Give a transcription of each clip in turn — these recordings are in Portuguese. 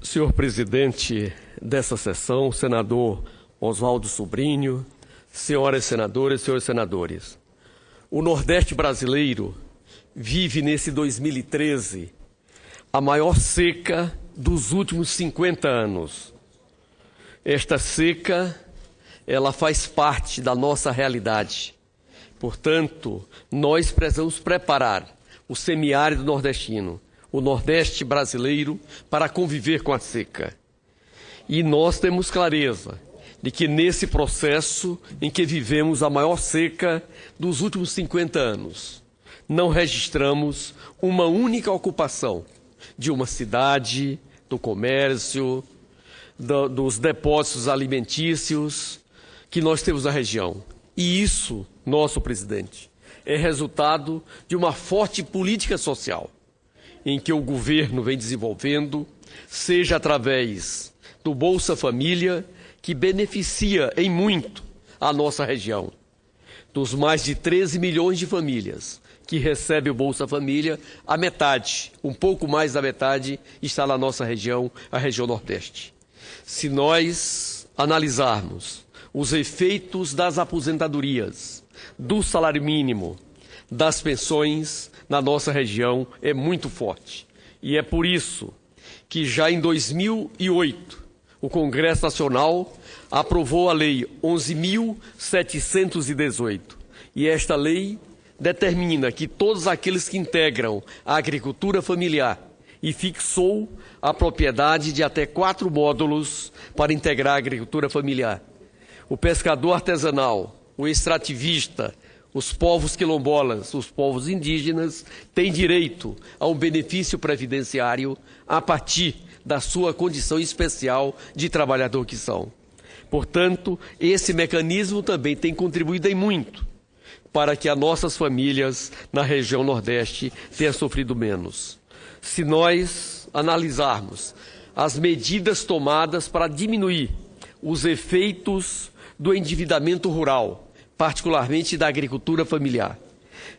Senhor presidente dessa sessão, senador Oswaldo Sobrinho, senhoras senadoras e senhores senadores, o Nordeste brasileiro vive nesse 2013 a maior seca dos últimos 50 anos. Esta seca, ela faz parte da nossa realidade. Portanto, nós precisamos preparar o semiárido nordestino, o Nordeste brasileiro, para conviver com a seca. E nós temos clareza de que nesse processo em que vivemos a maior seca dos últimos 50 anos, não registramos uma única ocupação de uma cidade, do comércio, dos depósitos alimentícios que nós temos na região. E isso, nosso presidente, é resultado de uma forte política social em que o governo vem desenvolvendo, seja através do Bolsa Família, que beneficia em muito a nossa região. Dos mais de 13 milhões de famílias que recebem o Bolsa Família, a metade, um pouco mais da metade, está na nossa região, a região Nordeste. Se nós analisarmos os efeitos das aposentadorias, do salário mínimo, das pensões na nossa região, é muito forte. E é por isso que já em 2008, o Congresso Nacional aprovou a Lei 11.718. E esta lei determina que todos aqueles que integram a agricultura familiar e fixou a propriedade de até 4 módulos para integrar a agricultura familiar. O pescador artesanal, o extrativista, os povos quilombolas, os povos indígenas, têm direito a um benefício previdenciário a partir da sua condição especial de trabalhador que são. Portanto, esse mecanismo também tem contribuído em muito para que as nossas famílias na região Nordeste tenham sofrido menos. Se nós analisarmos as medidas tomadas para diminuir os efeitos do endividamento rural, particularmente da agricultura familiar,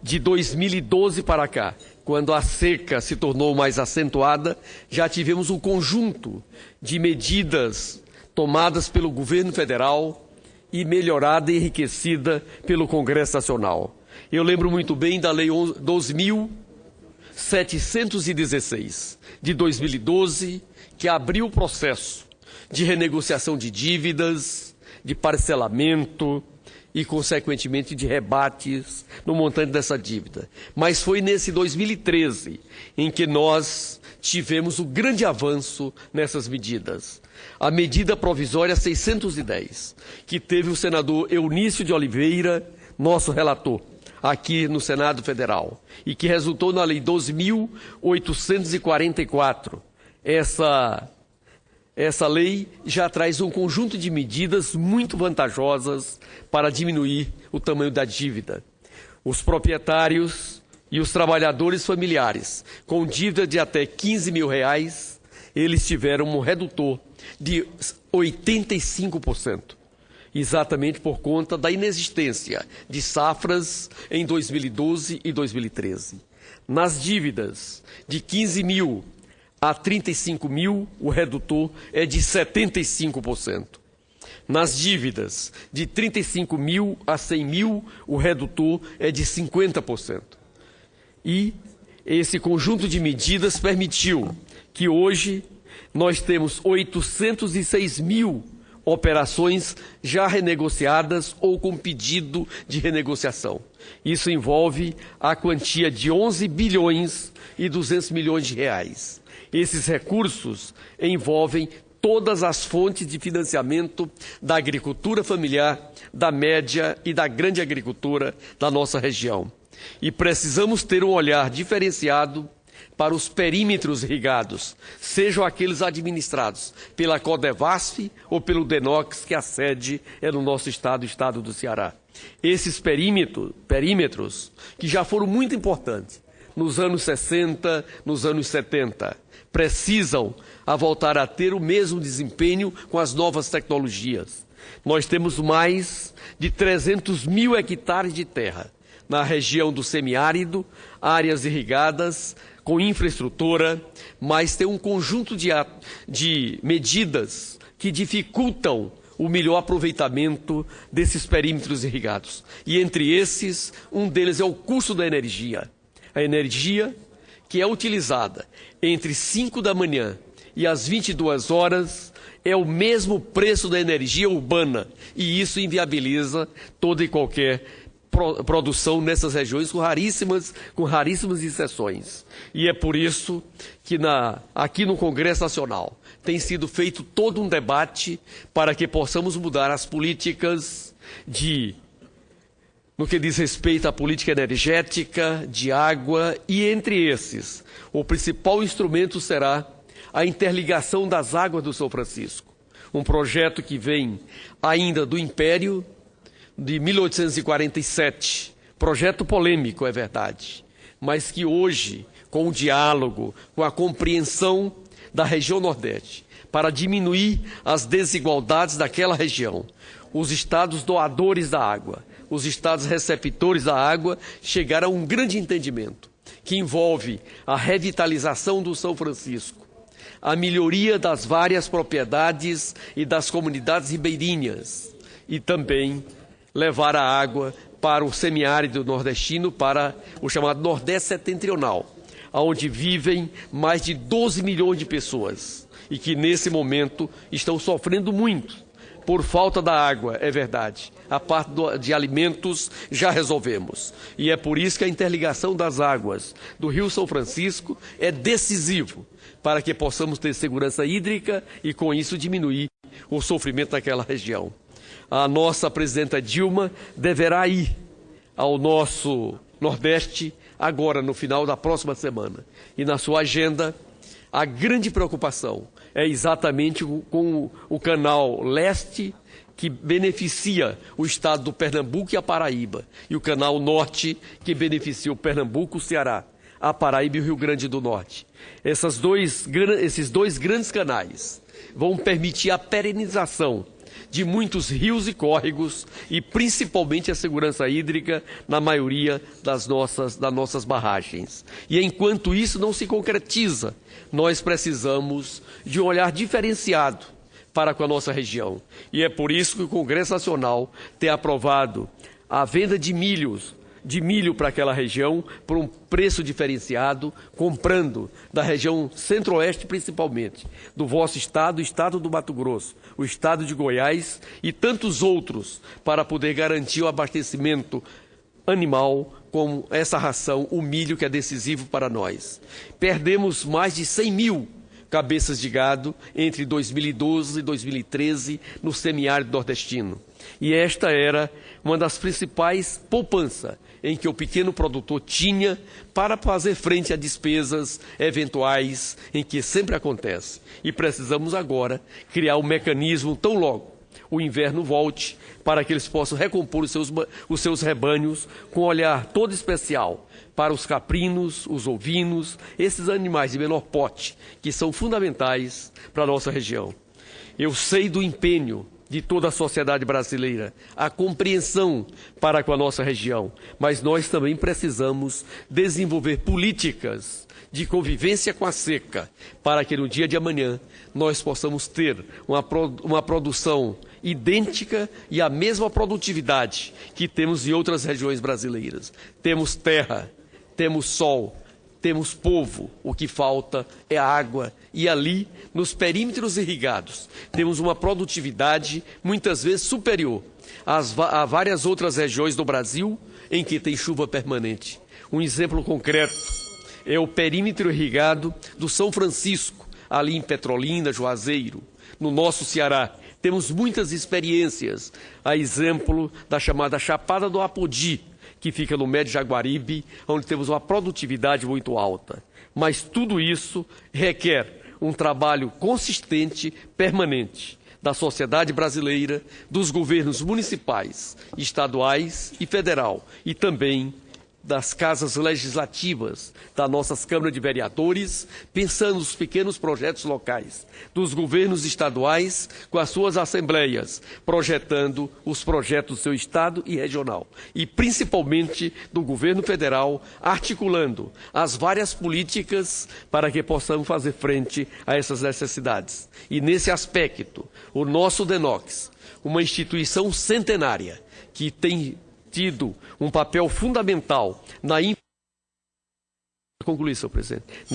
de 2012 para cá, quando a seca se tornou mais acentuada, já tivemos um conjunto de medidas tomadas pelo governo federal e melhorada e enriquecida pelo Congresso Nacional. Eu lembro muito bem da Lei 12.716, de 2012, que abriu o processo de renegociação de dívidas, de parcelamento e, consequentemente, de rebates no montante dessa dívida. Mas foi nesse 2013 em que nós tivemos o grande avanço nessas medidas. A medida provisória 610, que teve o senador Eunício de Oliveira, nosso relator, aqui no Senado Federal, e que resultou na Lei 12.844. Essa lei já traz um conjunto de medidas muito vantajosas para diminuir o tamanho da dívida. Os proprietários e os trabalhadores familiares com dívida de até R$15 mil, eles tiveram um redutor de 85%, exatamente por conta da inexistência de safras em 2012 e 2013. Nas dívidas de 15 mil a 35 mil, o redutor é de 75%. Nas dívidas de 35 mil a 100 mil, o redutor é de 50%. E esse conjunto de medidas permitiu que hoje nós temos 806 mil operações já renegociadas ou com pedido de renegociação. Isso envolve a quantia de 11 bilhões e 200 milhões de reais. Esses recursos envolvem todas as fontes de financiamento da agricultura familiar, da média e da grande agricultura da nossa região. E precisamos ter um olhar diferenciado para os perímetros irrigados, sejam aqueles administrados pela Codevasf ou pelo DENOX, que a sede é no nosso estado, o estado do Ceará. Esses perímetros que já foram muito importantes nos anos 60, nos anos 70, precisam voltar a ter o mesmo desempenho com as novas tecnologias. Nós temos mais de 300 mil hectares de terra na região do semiárido, áreas irrigadas com infraestrutura, mas tem um conjunto de medidas que dificultam o melhor aproveitamento desses perímetros irrigados. E entre esses, um deles é o custo da energia. A energia que é utilizada entre 5 da manhã e as 22 horas é o mesmo preço da energia urbana, e isso inviabiliza toda e qualquer produção nessas regiões com raríssimas exceções. E é por isso que aqui no Congresso Nacional tem sido feito todo um debate para que possamos mudar as políticas no que diz respeito à política energética, de água, e entre esses, o principal instrumento será a interligação das águas do São Francisco, um projeto que vem ainda do Império de 1847, projeto polêmico, é verdade, mas que hoje, com o diálogo, com a compreensão da região Nordeste, para diminuir as desigualdades daquela região, os estados doadores da água, os estados receptores da água chegaram a um grande entendimento, que envolve a revitalização do São Francisco, a melhoria das várias propriedades e das comunidades ribeirinhas, e também levar a água para o semiárido nordestino, para o chamado Nordeste Setentrional, onde vivem mais de 12 milhões de pessoas e que nesse momento estão sofrendo muito por falta da água, é verdade. A parte de alimentos já resolvemos. E é por isso que a interligação das águas do Rio São Francisco é decisivo para que possamos ter segurança hídrica e, com isso, diminuir o sofrimento daquela região. A nossa presidenta Dilma deverá ir ao nosso Nordeste agora, no final da próxima semana. E na sua agenda, a grande preocupação é exatamente com o canal leste, que beneficia o estado do Pernambuco e a Paraíba, e o canal norte, que beneficia o Pernambuco, o Ceará, a Paraíba e o Rio Grande do Norte. Esses dois grandes canais vão permitir a perenização de muitos rios e córregos e principalmente a segurança hídrica na maioria das nossas barragens. E enquanto isso não se concretiza, nós precisamos de um olhar diferenciado para com a nossa região. E é por isso que o Congresso Nacional tem aprovado a venda de milho para aquela região por um preço diferenciado, comprando da região centro-oeste principalmente, do vosso estado, o estado do Mato Grosso, o estado de Goiás e tantos outros, para poder garantir o abastecimento animal com essa ração, o milho, que é decisivo para nós. Perdemos mais de 100 mil cabeças de gado entre 2012 e 2013 no semiárido nordestino. E esta era uma das principais poupanças em que o pequeno produtor tinha para fazer frente a despesas eventuais em que sempre acontece. E precisamos agora criar um mecanismo tão logo o inverno volte, para que eles possam recompor os seus rebanhos com um olhar todo especial para os caprinos, os ovinos, esses animais de menor porte, que são fundamentais para a nossa região. Eu sei do empenho de toda a sociedade brasileira, a compreensão para com a nossa região, mas nós também precisamos desenvolver políticas de convivência com a seca, para que no dia de amanhã nós possamos ter uma produção idêntica e a mesma produtividade que temos em outras regiões brasileiras. Temos terra, temos sol, temos povo, o que falta é água, e ali, nos perímetros irrigados, temos uma produtividade muitas vezes superior a várias outras regiões do Brasil em que tem chuva permanente. Um exemplo concreto é o perímetro irrigado do São Francisco, ali em Petrolina, Juazeiro, no nosso Ceará. Temos muitas experiências, a exemplo da chamada Chapada do Apodi, que fica no Médio Jaguaribe, onde temos uma produtividade muito alta. Mas tudo isso requer um trabalho consistente, permanente, da sociedade brasileira, dos governos municipais, estaduais e federal, e também das casas legislativas, das nossas câmaras de vereadores, pensando nos pequenos projetos locais, dos governos estaduais com as suas assembleias, projetando os projetos do seu estado e regional, e principalmente do governo federal, articulando as várias políticas para que possamos fazer frente a essas necessidades. E nesse aspecto, o nosso DENOX, uma instituição centenária que tem tido um papel fundamental na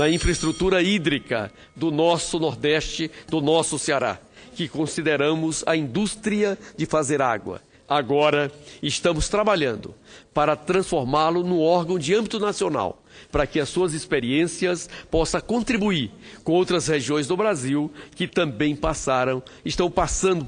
infraestrutura hídrica do nosso Nordeste, do nosso Ceará, que consideramos a indústria de fazer água. Agora estamos trabalhando para transformá-lo num órgão de âmbito nacional, para que as suas experiências possam contribuir com outras regiões do Brasil que também estão passando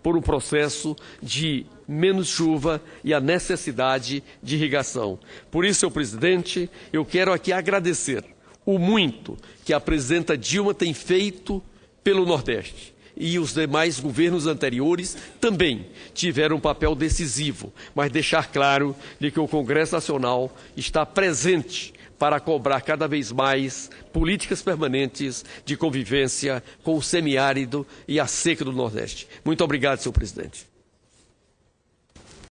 por um processo de menos chuva e a necessidade de irrigação. Por isso, senhor presidente, eu quero aqui agradecer o muito que a presidenta Dilma tem feito pelo Nordeste. E os demais governos anteriores também tiveram um papel decisivo, mas deixar claro de que o Congresso Nacional está presente para cobrar cada vez mais políticas permanentes de convivência com o semiárido e a seca do Nordeste. Muito obrigado, senhor presidente.